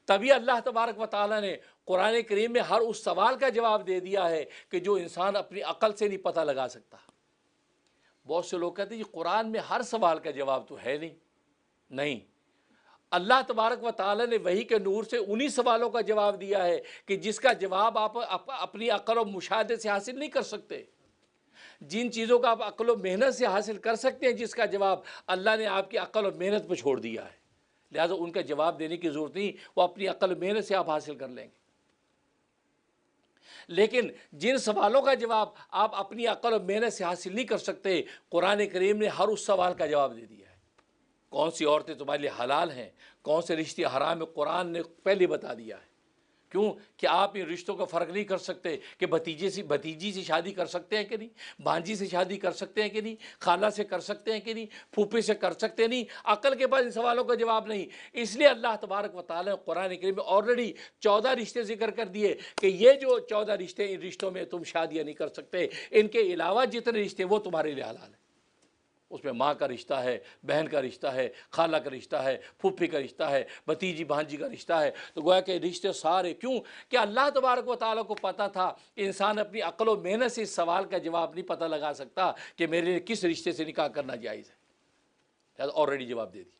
تبھی اللہ تبارک و تعالیٰ نے قرآن کریم میں ہر اس سوال کا جواب دے دیا ہے کہ جو انسان اپنی عقل سے نہیں پتہ لگا سکتا۔ بہت سے لوگ کہتے ہیں کہ قرآن میں ہر سوال کا جواب تو ہے نہیں، اللہ تبارک و تعالیٰ نے وحی کے نور سے انہی سوالوں کا جواب دیا ہے کہ جس کا جواب آپ اپنی عقل و مشاہدے سے حاصل نہیں کر سکتے۔ جن چیزوں کا آپ عقل و محنت سے حاصل کر سکتے ہیں، جس کا جواب اللہ نے آپ کی عقل و محنت پہ چھوڑ دیا ہے، لہٰذا ان کا جواب دینے کی ضرورت نہیں، وہ اپنی عقل و محنت سے آپ حاصل کر لیں گے۔ لیکن جن سوالوں کا جواب آپ اپنی عقل و محنت سے حاصل نہیں کر سکتے، قرآن کریم نے ہر اس سوال کا جواب دے دیا ہے۔ کون سی عورتیں تمہارے لیے حلال ہیں، کون سے رشتے حرام ہیں، قرآن نے پہلے بتا دیا ہے۔ کیوں کہ آپ ان رشتوں کا فرق نہیں کر سکتے کہ بھتیجی سے شادی کر سکتے ہیں کہ نہیں، بھانجی سے شادی کر سکتے ہیں کہ نہیں، خالہ سے کر سکتے ہیں کہ نہیں، پھوپھی سے کر سکتے نہیں۔ عقل کے پاس ان سوالوں کا جواب نہیں، اس لیے اللہ تبارک و تعالیٰ نے قرآن کریم میں آلریڈی 14 رشتے ذکر کر دیے کہ یہ جو 14 رشتے، ان رشتوں میں تم شادیاں نہیں کر سکتے، ان کے علاوہ جتنے رشتے وہ تمہارے لیے حلال ہیں۔ اس میں ماں کا رشتہ ہے، بہن کا رشتہ ہے، خالہ کا رشتہ ہے، پھوپھی کا رشتہ ہے، بھتیجی بھانجی کا رشتہ ہے۔ تو گویا کہ رشتے سارے، کیوں کہ اللہ تبارک و تعالیٰ کو پتہ تھا کہ انسان اپنی عقل و محنت سے اس سوال کا جواب نہیں پتہ لگا سکتا کہ میرے لیے کس رشتے سے نکاح کرنا جائز ہے، آلریڈی جواب دے دیا۔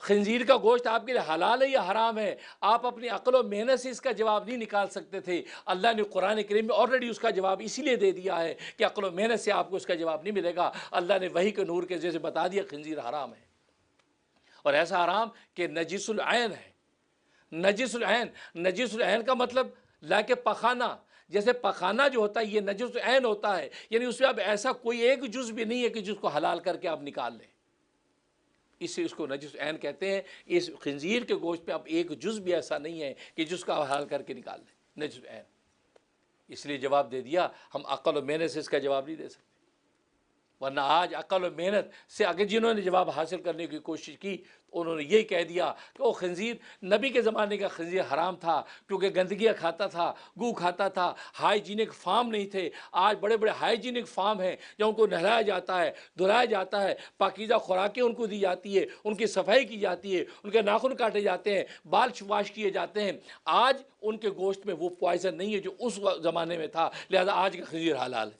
خنزیر کا گوشت آپ کے لیے حلال ہے یا حرام ہے، آپ اپنی عقل و محنت سے اس کا جواب نہیں نکال سکتے تھے، اللہ نے قرآن کریم میں آلریڈی اس کا جواب اسی لیے دے دیا ہے کہ عقل و محنت سے آپ کو اس کا جواب نہیں ملے گا۔ اللہ نے وحی کے نور کے ذریعے بتا دیا خنزیر حرام ہے، اور ایسا حرام کہ نجس العین ہے۔ نجس العین کا مطلب لا کے پخانہ، جیسے پخانہ جو ہوتا ہے یہ نجس العین ہوتا ہے، یعنی اس میں اب ایسا کوئی ایک جز بھی نہیں ہے کہ جس کو حلال کر کے آپ نکال لیں، اس سے اس کو نجس عین کہتے ہیں۔ اس خنزیر کے گوشت پہ اب ایک جز بھی ایسا نہیں ہے کہ جس کا حلال کر کے نکال لیں، نجس عین۔ اس لیے جواب دے دیا، ہم عقل و محنت سے اس کا جواب نہیں دے سکتے، ورنہ آج عقل و محنت سے اگر جنہوں نے جواب حاصل کرنے کی کوشش کی انہوں نے یہی کہہ دیا کہ وہ خنزیر، نبی کے زمانے کا خنزیر حرام تھا کیونکہ گندگیاں کھاتا تھا، گو کھاتا تھا، ہائیجینک فارم نہیں تھے۔ آج بڑے بڑے ہائیجینک فارم ہیں جہاں ان کو نہلایا جاتا ہے، دھلایا جاتا ہے، پاکیزہ خوراکیں ان کو دی جاتی ہے، ان کی صفائی کی جاتی ہے، ان کے ناخن کاٹے جاتے ہیں، بال واش کیے جاتے ہیں۔ آج ان کے گوشت میں وہ پوائزن نہیں ہے جو اس زمانے میں تھا، لہذا آج کا خنزیر حلال ہے۔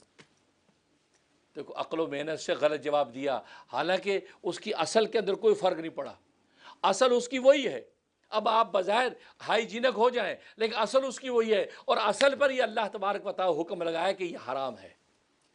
دیکھو عقل و محنت سے غلط جواب دیا، حالانکہ اس کی اصل کے اندر کوئی فرق نہیں پڑا، اصل اس کی وہی ہے۔ اب آپ بظاہر ہائیجینک ہو جائیں لیکن اصل اس کی وہی ہے، اور اصل پر یہ اللہ تبارک و تعالیٰ حکم لگایا کہ یہ حرام ہے۔